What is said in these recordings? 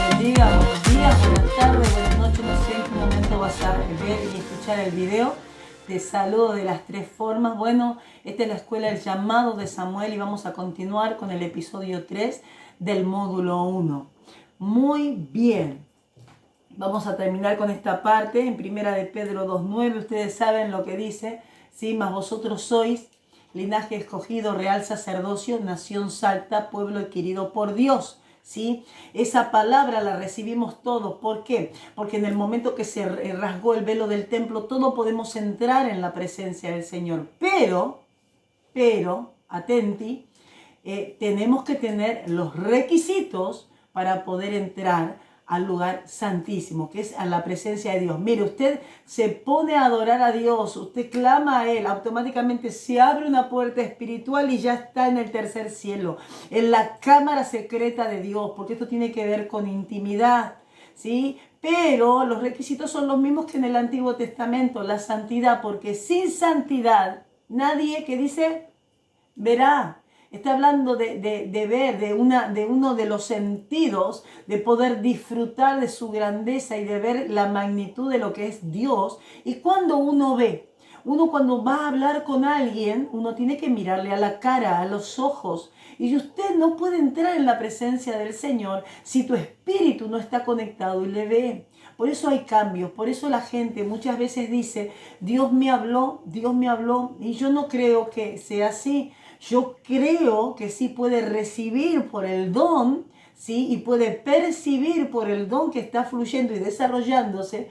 Bendiga, buenos días, buenas tardes, buenas noches. No sé en qué momento vas a ver y escuchar el video. Te saludo de las tres formas. Bueno, esta es la escuela El Llamado de Samuel y vamos a continuar con el episodio 3 del módulo 1. Muy bien. Vamos a terminar con esta parte en Primera de Pedro 2:9. Ustedes saben lo que dice, ¿sí? Mas vosotros sois linaje escogido, real sacerdocio, nación santa, pueblo adquirido por Dios. ¿Sí? Esa palabra la recibimos todos. ¿Por qué? Porque en el momento que se rasgó el velo del templo, todos podemos entrar en la presencia del Señor. Pero, atenti, tenemos que tener los requisitos para poder entrar al lugar santísimo, que es a la presencia de Dios. Mire, usted se pone a adorar a Dios, usted clama a Él, automáticamente se abre una puerta espiritual y ya está en el tercer cielo, en la cámara secreta de Dios, porque esto tiene que ver con intimidad, ¿sí? Pero los requisitos son los mismos que en el Antiguo Testamento, la santidad, porque sin santidad nadie, que dice, verá. Está hablando de ver, de uno de los sentidos, de poder disfrutar de su grandeza y de ver la magnitud de lo que es Dios. Y cuando uno ve, uno cuando va a hablar con alguien, uno tiene que mirarle a la cara, a los ojos. Y usted no puede entrar en la presencia del Señor si tu espíritu no está conectado y le ve. Por eso hay cambios, por eso la gente muchas veces dice, Dios me habló, y yo no creo que sea así. Yo creo que sí puede recibir por el don, ¿sí? Y puede percibir por el don que está fluyendo y desarrollándose,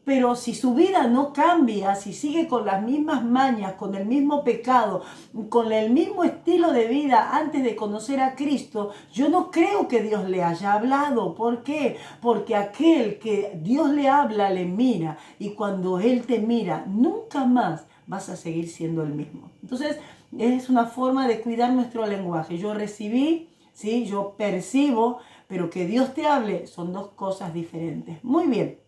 pero si su vida no cambia, si sigue con las mismas mañas, con el mismo pecado, con el mismo estilo de vida antes de conocer a Cristo, yo no creo que Dios le haya hablado. ¿Por qué? Porque aquel que Dios le habla, le mira, y cuando Él te mira, nunca más vas a seguir siendo el mismo. Entonces, es una forma de cuidar nuestro lenguaje. Yo recibí, ¿sí? Yo percibo, pero que Dios te hable son dos cosas diferentes. Muy bien.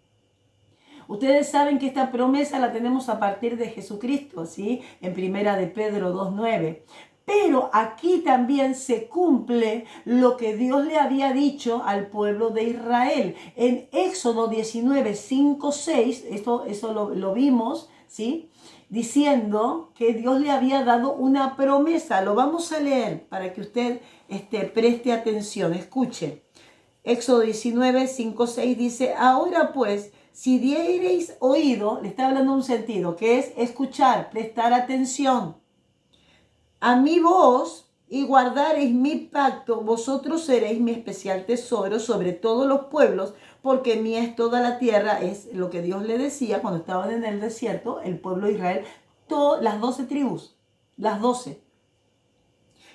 Ustedes saben que esta promesa la tenemos a partir de Jesucristo, ¿sí? En Primera de Pedro 2:9. Pero aquí también se cumple lo que Dios le había dicho al pueblo de Israel. En Éxodo 19:5-6, eso lo vimos, ¿sí? Diciendo que Dios le había dado una promesa. Lo vamos a leer para que usted preste atención, escuche. Éxodo 19:5-6 dice, ahora pues, si diereis oído, le está hablando un sentido, que es escuchar, prestar atención a mi voz y guardareis mi pacto, vosotros seréis mi especial tesoro sobre todos los pueblos, porque mía es toda la tierra, es lo que Dios le decía cuando estaban en el desierto, el pueblo de Israel, las 12 tribus, las 12.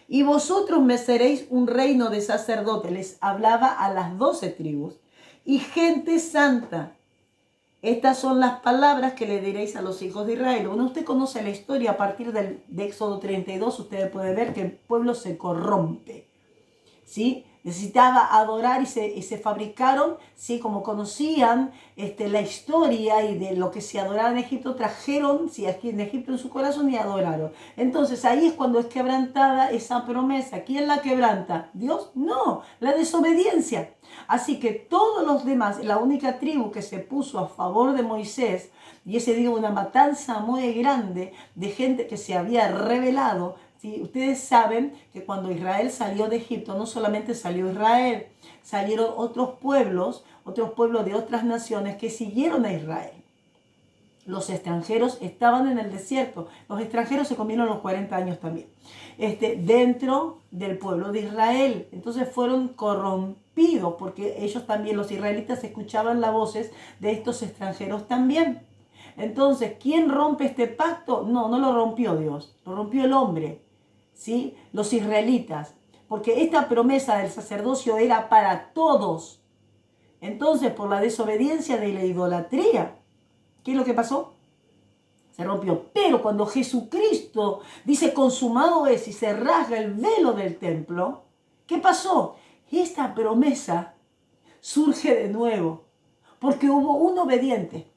Y vosotros me seréis un reino de sacerdotes, les hablaba a las 12 tribus, y gente santa. Estas son las palabras que le diréis a los hijos de Israel. Bueno, usted conoce la historia a partir de Éxodo 32, usted puede ver que el pueblo se corrompe, ¿sí? Necesitaba adorar y se fabricaron, ¿sí? Como conocían la historia y de lo que se adoraba en Egipto, trajeron, ¿sí? Aquí en Egipto en su corazón y adoraron. Entonces ahí es cuando es quebrantada esa promesa. ¿Quién la quebranta? ¿Dios? No, la desobediencia. Así que todos los demás, la única tribu que se puso a favor de Moisés, y ese dio una matanza muy grande de gente que se había rebelado. ¿Sí? Ustedes saben que cuando Israel salió de Egipto, no solamente salió Israel, salieron otros pueblos de otras naciones que siguieron a Israel. Los extranjeros estaban en el desierto. Los extranjeros se comieron los 40 años también. Dentro del pueblo de Israel. Entonces fueron corrompidos porque ellos también, los israelitas, escuchaban las voces de estos extranjeros también. Entonces, ¿quién rompe este pacto? No lo rompió Dios, lo rompió el hombre, ¿sí? Los israelitas, porque esta promesa del sacerdocio era para todos. Entonces, por la desobediencia de la idolatría, ¿qué es lo que pasó? Se rompió. Pero cuando Jesucristo dice consumado es y se rasga el velo del templo, ¿qué pasó? Esta promesa surge de nuevo, porque hubo un obediente.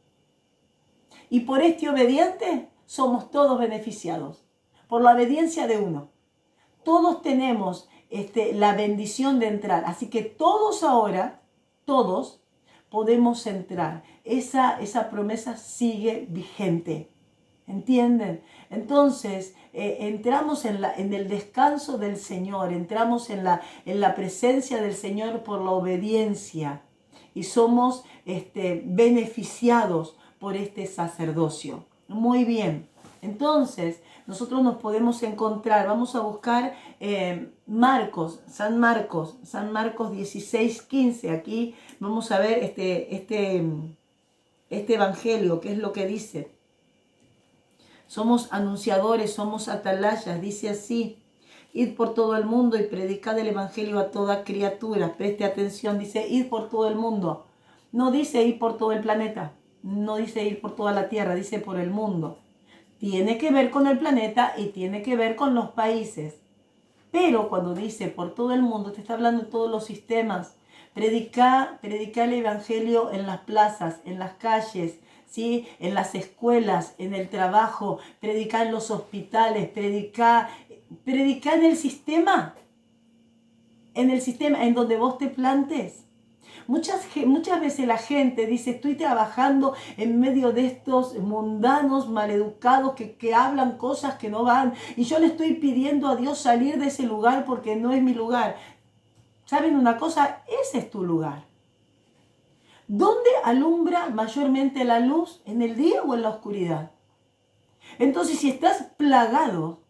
Y por este obediente somos todos beneficiados, por la obediencia de uno. todos tenemos la bendición de entrar. Así que todos ahora, todos podemos entrar. Esa promesa sigue vigente. ¿Entienden? Entonces, entramos en el descanso del Señor, entramos en la presencia del Señor por la obediencia y somos beneficiados por este sacerdocio. Muy bien. Entonces, nosotros nos podemos encontrar, vamos a buscar San Marcos 16:15. Aquí vamos a ver este evangelio, qué es lo que dice. Somos anunciadores, somos atalayas, dice así: id por todo el mundo y predicad el evangelio a toda criatura. Preste atención, dice id por todo el mundo. No dice ir por todo el planeta, no dice ir por toda la tierra, dice por el mundo. Tiene que ver con el planeta y tiene que ver con los países. Pero cuando dice por todo el mundo, te está hablando de todos los sistemas. Predicar el evangelio en las plazas, en las calles, ¿sí? En las escuelas, en el trabajo, predicar en los hospitales, predicar en el sistema en donde vos te plantes. Muchas veces la gente dice, estoy trabajando en medio de estos mundanos maleducados que hablan cosas que no van, y yo le estoy pidiendo a Dios salir de ese lugar porque no es mi lugar. ¿Saben una cosa? Ese es tu lugar. ¿Dónde alumbra mayormente la luz? ¿En el día o en la oscuridad? Entonces, si estás plagado,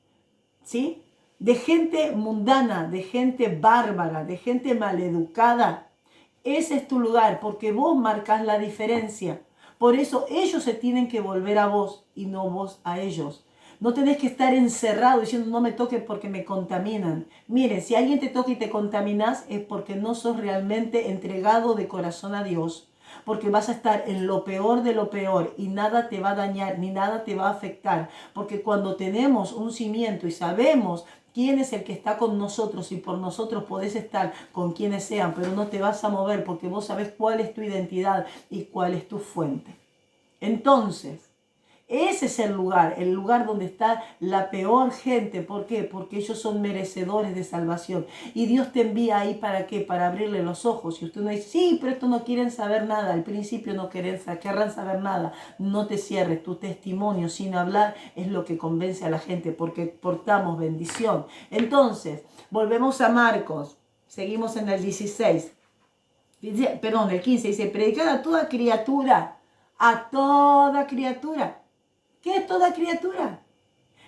¿sí?, de gente mundana, de gente bárbara, de gente maleducada, ese es tu lugar, porque vos marcas la diferencia. Por eso ellos se tienen que volver a vos y no vos a ellos. No tenés que estar encerrado diciendo no me toque porque me contaminan. Miren, si alguien te toca y te contaminas es porque no sos realmente entregado de corazón a Dios. Porque vas a estar en lo peor de lo peor y nada te va a dañar ni nada te va a afectar. Porque cuando tenemos un cimiento y sabemos quién es el que está con nosotros y por nosotros podés estar con quienes sean, pero no te vas a mover porque vos sabés cuál es tu identidad y cuál es tu fuente. Entonces, ese es el lugar donde está la peor gente. ¿Por qué? Porque ellos son merecedores de salvación. Y Dios te envía ahí ¿para qué? Para abrirle los ojos. Y usted no dice, sí, pero estos no quieren saber nada. Al principio no querrán saber nada. No te cierres. Tu testimonio sin hablar es lo que convence a la gente porque portamos bendición. Entonces, volvemos a Marcos. Seguimos en el 16. Perdón, el 15 dice, predicad a toda criatura. A toda criatura. ¿Qué es toda criatura?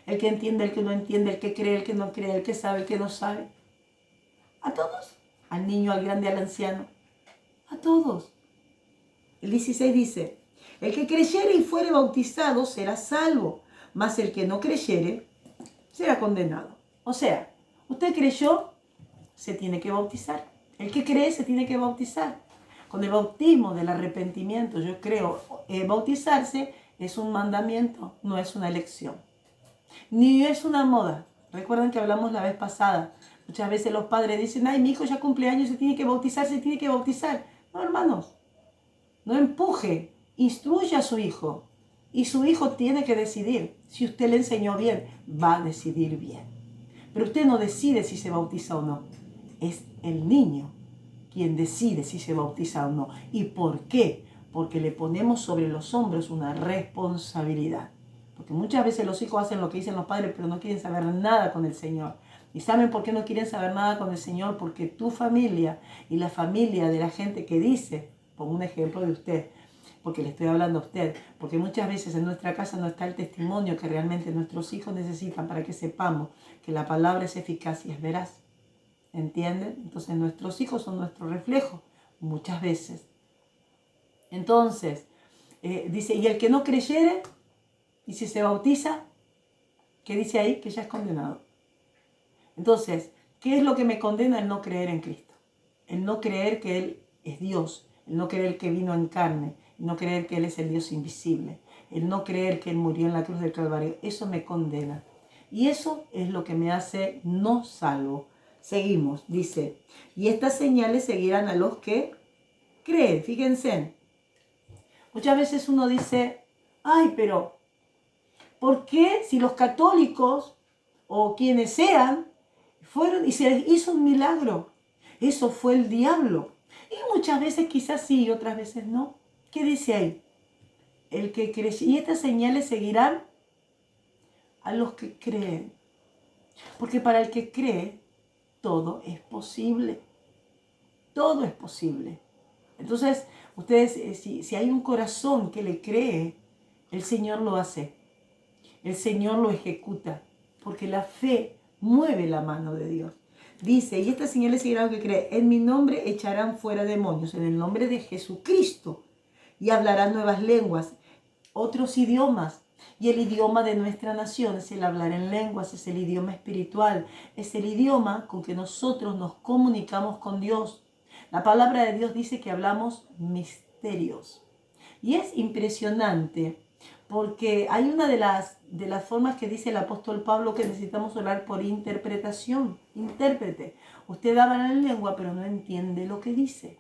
El que entiende, el que no entiende, el que cree, el que no cree, el que sabe, el que no sabe. A todos. Al niño, al grande, al anciano. A todos. El 16 dice, el que creyere y fuere bautizado será salvo, mas el que no creyere será condenado. O sea, usted creyó, se tiene que bautizar. El que cree se tiene que bautizar. Con el bautismo del arrepentimiento, yo creo, bautizarse es un mandamiento, no es una elección. Ni es una moda. Recuerdan que hablamos la vez pasada. Muchas veces los padres dicen, ay, mi hijo ya cumple años, se tiene que bautizar, se tiene que bautizar. No, hermanos, no empuje, instruye a su hijo. Y su hijo tiene que decidir. Si usted le enseñó bien, va a decidir bien. Pero usted no decide si se bautiza o no. Es el niño quien decide si se bautiza o no. ¿Y por qué? Porque le ponemos sobre los hombros una responsabilidad. Porque muchas veces los hijos hacen lo que dicen los padres, pero no quieren saber nada con el Señor. ¿Y saben por qué no quieren saber nada con el Señor? Porque tu familia y la familia de la gente que dice, pongo un ejemplo de usted, porque le estoy hablando a usted, porque muchas veces en nuestra casa no está el testimonio que realmente nuestros hijos necesitan para que sepamos que la palabra es eficaz y es veraz. ¿Entienden? Entonces nuestros hijos son nuestro reflejo, muchas veces. Entonces, dice, y el que no creyere, y si se bautiza, ¿qué dice ahí? Que ya es condenado. Entonces, ¿qué es lo que me condena? El no creer en Cristo. El no creer que Él es Dios. El no creer que vino en carne. El no creer que Él es el Dios invisible. El no creer que Él murió en la cruz del Calvario. Eso me condena. Y eso es lo que me hace no salvo. Seguimos, dice, y estas señales seguirán a los que creen. Fíjense, muchas veces uno dice, ay, pero ¿por qué si los católicos o quienes sean fueron y se les hizo un milagro. Eso fue el diablo. Y muchas veces quizás sí y otras veces no. ¿Qué dice ahí? El que cree. Y estas señales seguirán a los que creen. Porque para el que cree, todo es posible. Todo es posible. Entonces, ustedes, si hay un corazón que le cree, el Señor lo hace. El Señor lo ejecuta. Porque la fe mueve la mano de Dios. Dice, y estas señales seguirán a los que creen. En mi nombre echarán fuera demonios. En el nombre de Jesucristo. Y hablarán nuevas lenguas, otros idiomas. Y el idioma de nuestra nación es el hablar en lenguas, es el idioma espiritual, es el idioma con que nosotros nos comunicamos con Dios. La palabra de Dios dice que hablamos misterios. Y es impresionante porque hay una de las formas que dice el apóstol Pablo que necesitamos orar por interpretación. Intérprete. Usted habla en lengua pero no entiende lo que dice.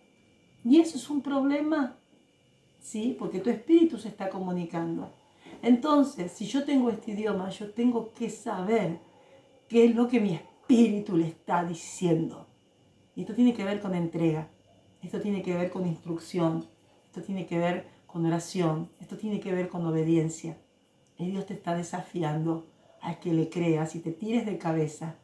Y eso es un problema. ¿Sí? Porque tu espíritu se está comunicando. Entonces, si yo tengo este idioma, yo tengo que saber qué es lo que mi espíritu le está diciendo. Y esto tiene que ver con entrega, esto tiene que ver con instrucción, esto tiene que ver con oración, esto tiene que ver con obediencia. Y Dios te está desafiando a que le creas y te tires de cabeza,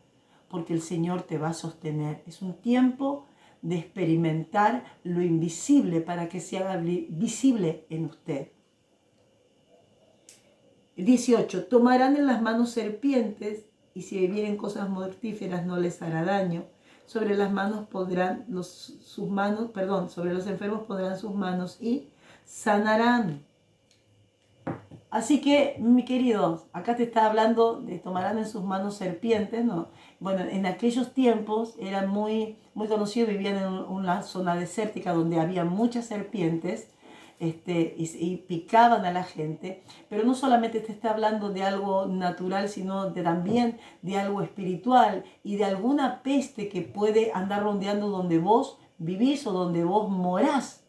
porque el Señor te va a sostener. Es un tiempo de experimentar lo invisible para que se haga visible en usted. 18. Tomarán en las manos serpientes y si bebieren cosas mortíferas no les hará daño. Sobre las manos podrán sobre los enfermos pondrán sus manos y sanarán. Así que, mi querido, acá te está hablando de tomarán en sus manos serpientes, ¿no? Bueno, en aquellos tiempos eran muy conocidos, vivían en una zona desértica donde había muchas serpientes y picaban a la gente, pero no solamente te está hablando de algo natural, sino también de algo espiritual y de alguna peste que puede andar rondeando donde vos vivís o donde vos morás.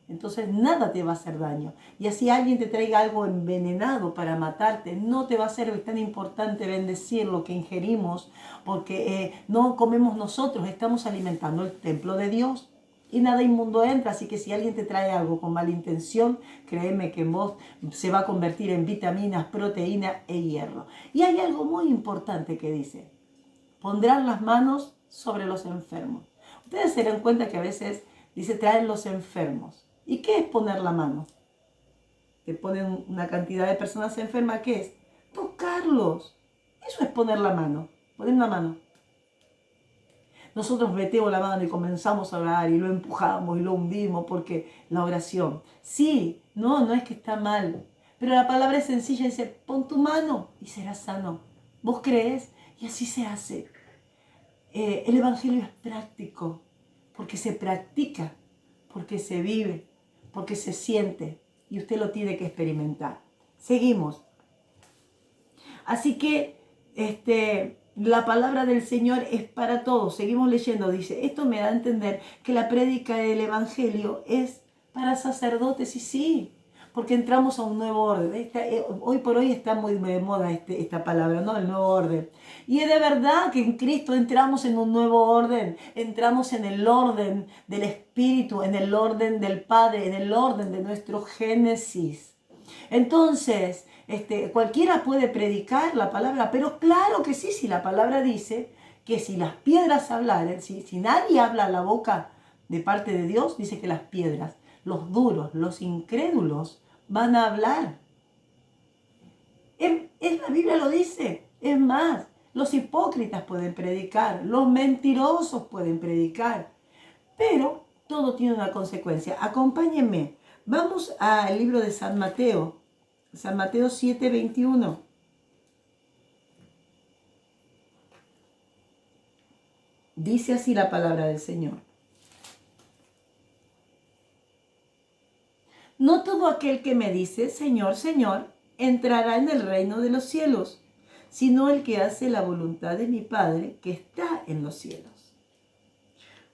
Entonces nada te va a hacer daño. Y así alguien te traiga algo envenenado para matarte, no te va a hacer. Es tan importante bendecir lo que ingerimos, porque no comemos nosotros, estamos alimentando el templo de Dios. Y nada inmundo entra, así que si alguien te trae algo con mala intención, créeme que en vos se va a convertir en vitaminas, proteínas e hierro. Y hay algo muy importante que dice, pondrán las manos sobre los enfermos. Ustedes se dan cuenta que a veces dice traen los enfermos. ¿Y qué es poner la mano? Te ponen una cantidad de personas enfermas, ¿qué es? Tocarlos. Eso es poner la mano. Poner una mano. Nosotros metemos la mano y comenzamos a orar y lo empujamos y lo hundimos porque la oración. Sí, no es que está mal. Pero la palabra es sencilla, dice, pon tu mano y serás sano. ¿Vos crees? Y así se hace. El evangelio es práctico porque se practica, porque se vive, porque se siente y usted lo tiene que experimentar. Seguimos. Así que la palabra del Señor es para todos. Seguimos leyendo. Dice, esto me da a entender que la prédica del evangelio es para sacerdotes y sí, porque entramos a un nuevo orden. Hoy por hoy está muy de moda esta palabra, ¿no? El nuevo orden. Y es de verdad que en Cristo entramos en un nuevo orden. Entramos en el orden del Espíritu, en el orden del Padre, en el orden de nuestro Génesis. Entonces, cualquiera puede predicar la palabra, pero claro que sí, si la palabra dice que si las piedras hablaren, si nadie habla a la boca de parte de Dios, dice que las piedras, los duros, los incrédulos, van a hablar. La Biblia lo dice. Es más, los hipócritas pueden predicar, los mentirosos pueden predicar, pero todo tiene una consecuencia. Acompáñenme. Vamos al libro de San Mateo 7:21. Dice así la palabra del Señor. No todo aquel que me dice, Señor, Señor, entrará en el reino de los cielos, sino el que hace la voluntad de mi Padre que está en los cielos.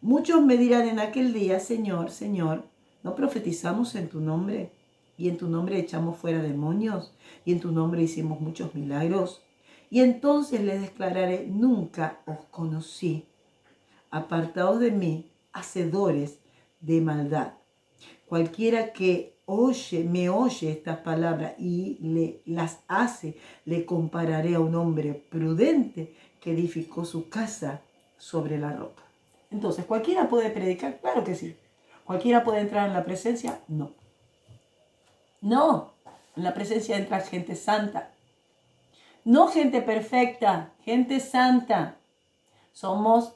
Muchos me dirán en aquel día, Señor, Señor, ¿no profetizamos en tu nombre? Y en tu nombre echamos fuera demonios, y en tu nombre hicimos muchos milagros. Y entonces les declararé, nunca os conocí. Apartaos de mí, hacedores de maldad. Cualquiera que me oye estas palabras y las hace, le compararé a un hombre prudente que edificó su casa sobre la roca. Entonces, ¿cualquiera puede predicar? Claro que sí. ¿Cualquiera puede entrar en la presencia? No. No, en la presencia entra gente santa. No gente perfecta, gente santa. Somos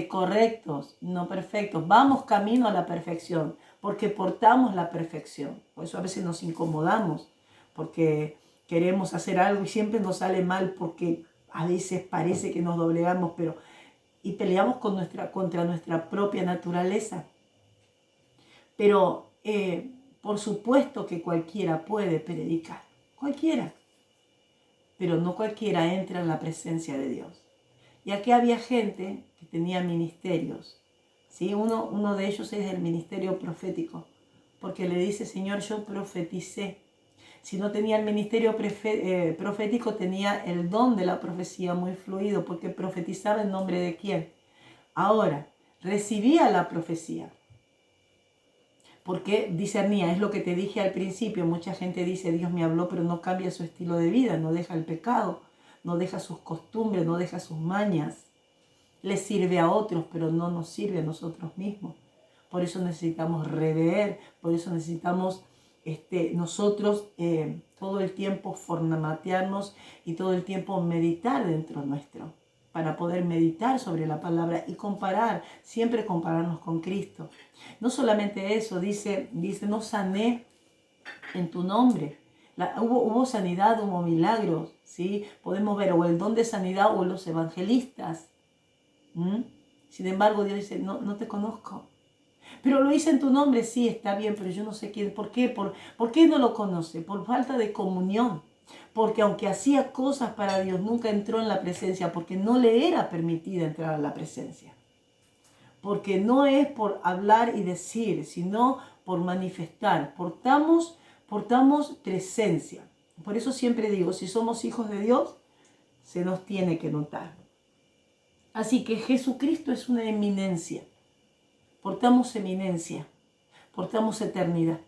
correctos, no perfectos. Vamos camino a la perfección, porque portamos la perfección. Por eso a veces nos incomodamos, porque queremos hacer algo y siempre nos sale mal, porque a veces parece que nos doblegamos, y peleamos contra nuestra propia naturaleza. Pero por supuesto que cualquiera puede predicar, cualquiera. Pero no cualquiera entra en la presencia de Dios. Y aquí había gente que tenía ministerios. ¿Sí? Uno de ellos es el ministerio profético, porque le dice, Señor, yo profeticé. Si no tenía el ministerio profético, tenía el don de la profecía muy fluido, porque profetizaba en nombre de quién. Ahora, recibía la profecía, porque discernía, es lo que te dije al principio. Mucha gente dice, Dios me habló, pero no cambia su estilo de vida, no deja el pecado, no deja sus costumbres, no deja sus mañas. Le sirve a otros, pero no nos sirve a nosotros mismos. Por eso necesitamos rever, por eso necesitamos nosotros todo el tiempo formatearnos y todo el tiempo meditar dentro nuestro, para poder meditar sobre la palabra y siempre compararnos con Cristo. No solamente eso, dice, no sané en tu nombre. Hubo sanidad, hubo milagros, ¿sí? Podemos ver o el don de sanidad o los evangelistas. Sin embargo, Dios dice, no te conozco. Pero lo hice en tu nombre, sí, está bien, pero yo no sé quién. ¿Por qué? ¿Por qué no lo conoce? Por falta de comunión. Porque aunque hacía cosas para Dios, nunca entró en la presencia, porque no le era permitida entrar a la presencia. Porque no es por hablar y decir, sino por manifestar. Portamos presencia. Por eso siempre digo, si somos hijos de Dios, se nos tiene que notar. Así que Jesucristo es una eminencia. Portamos eminencia, portamos eternidad,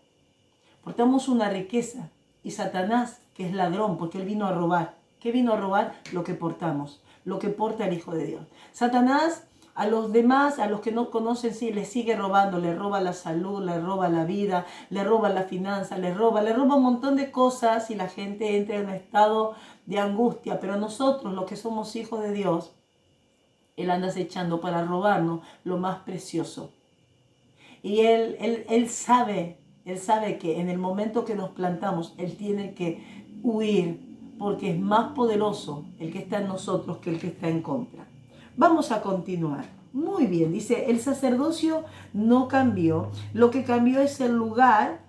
portamos una riqueza. Y Satanás, que es ladrón, porque él vino a robar. ¿Qué vino a robar? Lo que portamos, lo que porta el Hijo de Dios. Satanás a los demás, a los que no conocen, sí, les sigue robando, le roba la salud, le roba la vida, le roba la finanza, le roba un montón de cosas y la gente entra en un estado de angustia. Pero nosotros, los que somos hijos de Dios, Él anda acechando para robarnos lo más precioso. Y él sabe que en el momento que nos plantamos, Él tiene que huir, porque es más poderoso el que está en nosotros que el que está en contra. Vamos a continuar. Muy bien, dice, el sacerdocio no cambió. Lo que cambió es el lugar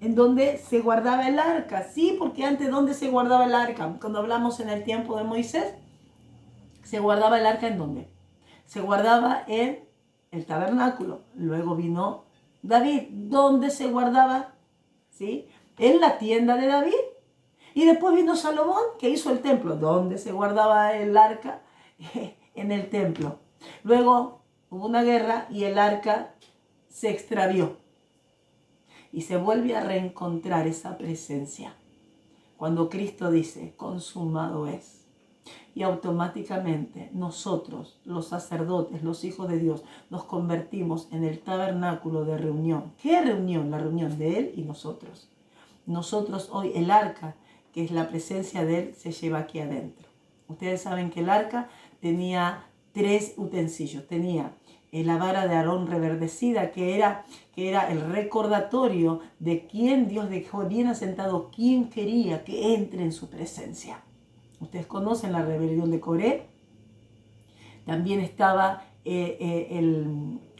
en donde se guardaba el arca. Sí, porque antes, ¿dónde se guardaba el arca? Cuando hablamos en el tiempo de Moisés, ¿se guardaba el arca en dónde? Se guardaba en el tabernáculo. Luego vino David. ¿Dónde se guardaba? ¿Sí? En la tienda de David. Y después vino Salomón, que hizo el templo. ¿Dónde se guardaba el arca? En el templo. Luego hubo una guerra y el arca se extravió. Y se vuelve a reencontrar esa presencia cuando Cristo dice, consumado es. Y automáticamente nosotros, los sacerdotes, los hijos de Dios, nos convertimos en el tabernáculo de reunión. ¿Qué reunión? La reunión de Él y nosotros. Nosotros hoy, el arca, que es la presencia de Él, se lleva aquí adentro. Ustedes saben que el arca tenía 3 utensilios. Tenía la vara de Aarón reverdecida, que era el recordatorio de quién Dios dejó bien asentado, quién quería que entre en su presencia. Ustedes conocen la rebelión de Coré. También estaba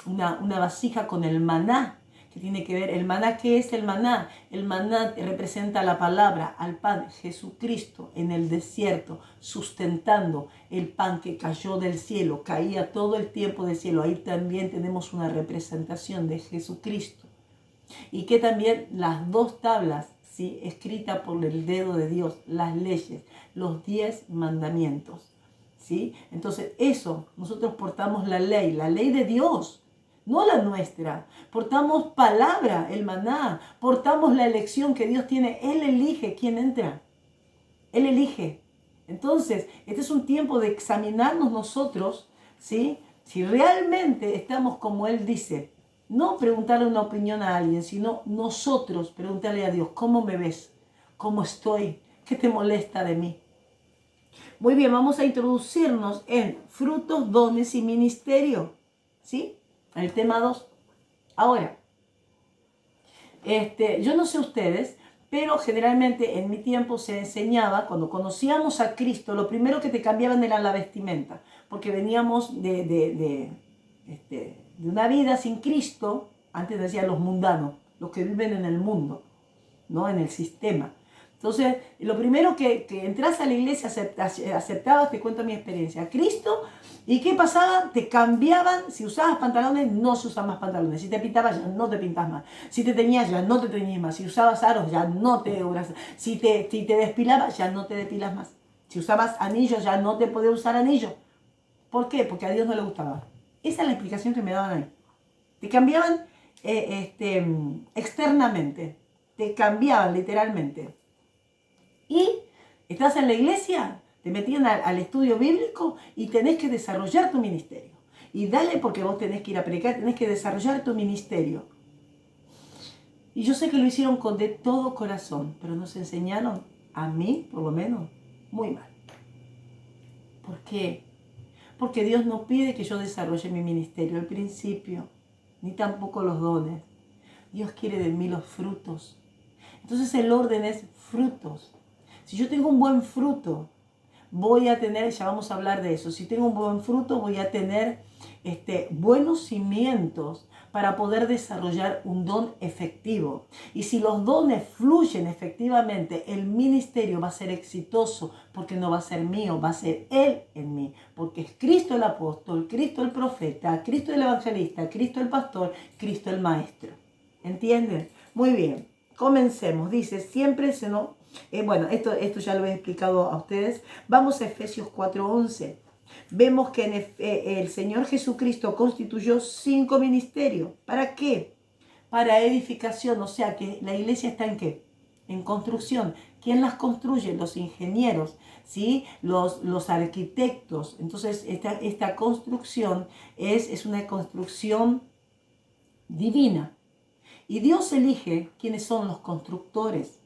una vasija con el maná, que tiene que ver, el maná, ¿qué es el maná? El maná representa la palabra, al pan, Jesucristo en el desierto, sustentando el pan que cayó del cielo, caía todo el tiempo del cielo. Ahí también tenemos una representación de Jesucristo. Y que también las 2 tablas ¿sí? Escrita por el dedo de Dios, las leyes, los 10 mandamientos, ¿sí? Entonces eso, nosotros portamos la ley de Dios, no la nuestra. Portamos palabra, el maná, portamos la elección que Dios tiene. Él elige quién entra, Él elige. Entonces, este es un tiempo de examinarnos nosotros, ¿sí? Si realmente estamos como Él dice. No preguntarle una opinión a alguien, sino nosotros preguntarle a Dios, ¿cómo me ves? ¿Cómo estoy? ¿Qué te molesta de mí? Muy bien, vamos a introducirnos en frutos, dones y ministerio, ¿sí? El tema 2. Ahora, yo no sé ustedes, pero generalmente en mi tiempo se enseñaba, cuando conocíamos a Cristo, lo primero que te cambiaban era la vestimenta, porque veníamos de una vida sin Cristo. Antes decía los mundanos, los que viven en el mundo, ¿no? En el sistema. Entonces, lo primero que entras a la iglesia, aceptabas, te cuento mi experiencia, a Cristo. ¿Y qué pasaba? Te cambiaban. Si usabas pantalones, no se usan más pantalones. Si te pintabas, ya no te pintas más. Si te teñías, ya no te teñís más. Si usabas aros, ya no te decoras. Si te despilabas, ya no te depilas más. Si usabas anillos, ya no te podías usar anillos. ¿Por qué? Porque a Dios no le gustaba. Esa es la explicación que me daban ahí. Te cambiaban externamente. Te cambiaban literalmente. Y estás en la iglesia, te metían al estudio bíblico y tenés que desarrollar tu ministerio. Y dale, porque vos tenés que ir a predicar, tenés que desarrollar tu ministerio. Y yo sé que lo hicieron con de todo corazón, pero nos enseñaron, a mí por lo menos, muy mal. ¿Por qué? Porque Dios no pide que yo desarrolle mi ministerio al principio, ni tampoco los dones. Dios quiere de mí los frutos. Entonces el orden es frutos. Si yo tengo un buen fruto, voy a tener, ya vamos a hablar de eso, si tengo un buen fruto, voy a tener buenos cimientos para poder desarrollar un don efectivo. Y si los dones fluyen efectivamente, el ministerio va a ser exitoso, porque no va a ser mío, va a ser Él en mí, porque es Cristo el apóstol, Cristo el profeta, Cristo el evangelista, Cristo el pastor, Cristo el maestro. ¿Entienden? Muy bien, comencemos. Dice, siempre se nos... bueno, esto ya lo he explicado a ustedes. Vamos a Efesios 4:11. Vemos que el Señor Jesucristo constituyó 5 ministerios. ¿Para qué? Para edificación. O sea que la iglesia está ¿en qué? En construcción. ¿Quién las construye? Los ingenieros, ¿sí? Los arquitectos. Entonces esta construcción es una construcción divina. Y Dios elige quiénes son los constructores.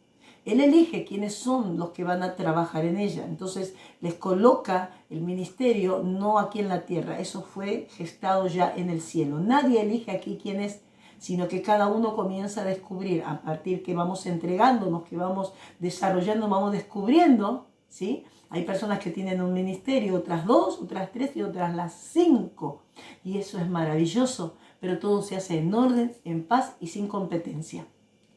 Él elige quiénes son los que van a trabajar en ella. Entonces les coloca el ministerio no aquí en la tierra. Eso fue gestado ya en el cielo. Nadie elige aquí quién es, sino que cada uno comienza a descubrir a partir que vamos entregándonos, que vamos desarrollando, vamos descubriendo, ¿sí? Hay personas que tienen un ministerio, otras 2, otras 3 y otras las 5. Y eso es maravilloso, pero todo se hace en orden, en paz y sin competencia.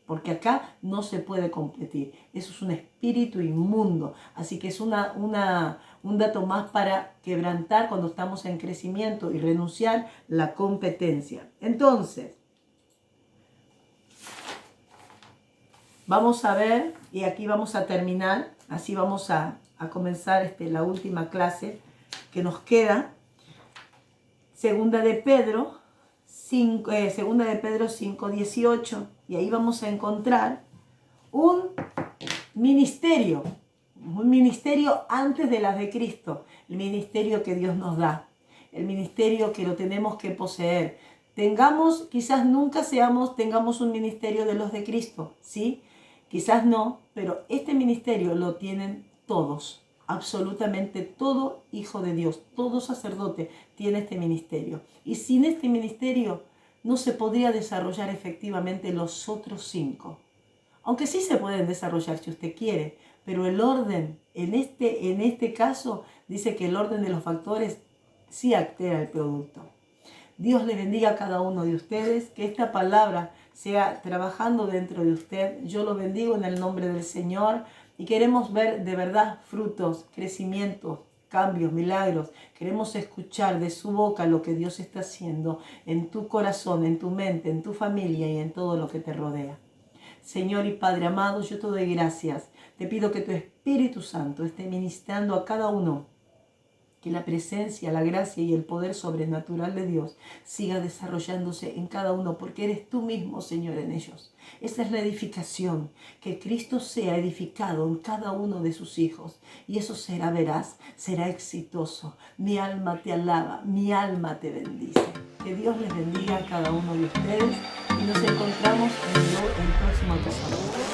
Porque acá no se puede competir. Eso es un espíritu inmundo. Así que es un dato más para quebrantar cuando estamos en crecimiento y renunciar la competencia. Entonces, vamos a ver, y aquí vamos a terminar. Así vamos a comenzar la última clase que nos queda. Segunda de Pedro 5:18, y ahí vamos a encontrar un ministerio antes de las de Cristo, el ministerio que Dios nos da, el ministerio que lo tenemos que poseer. Quizás nunca tengamos un ministerio de los de Cristo, ¿sí? Quizás no, pero este ministerio lo tienen todos. Absolutamente todo hijo de Dios, todo sacerdote tiene este ministerio. Y sin este ministerio no se podría desarrollar efectivamente los otros 5. Aunque sí se pueden desarrollar si usted quiere, pero el orden, en este caso, dice que el orden de los factores sí altera el producto. Dios le bendiga a cada uno de ustedes, que esta palabra sea trabajando dentro de usted. Yo lo bendigo en el nombre del Señor. Y queremos ver de verdad frutos, crecimientos, cambios, milagros. Queremos escuchar de su boca lo que Dios está haciendo en tu corazón, en tu mente, en tu familia y en todo lo que te rodea. Señor y Padre amado, yo te doy gracias. Te pido que tu Espíritu Santo esté ministrando a cada uno, que la presencia, la gracia y el poder sobrenatural de Dios siga desarrollándose en cada uno, porque eres tú mismo, Señor, en ellos. Esa es la edificación, que Cristo sea edificado en cada uno de sus hijos, y eso será veraz, será exitoso. Mi alma te alaba, mi alma te bendice. Que Dios les bendiga a cada uno de ustedes y nos encontramos en el próximo episodio.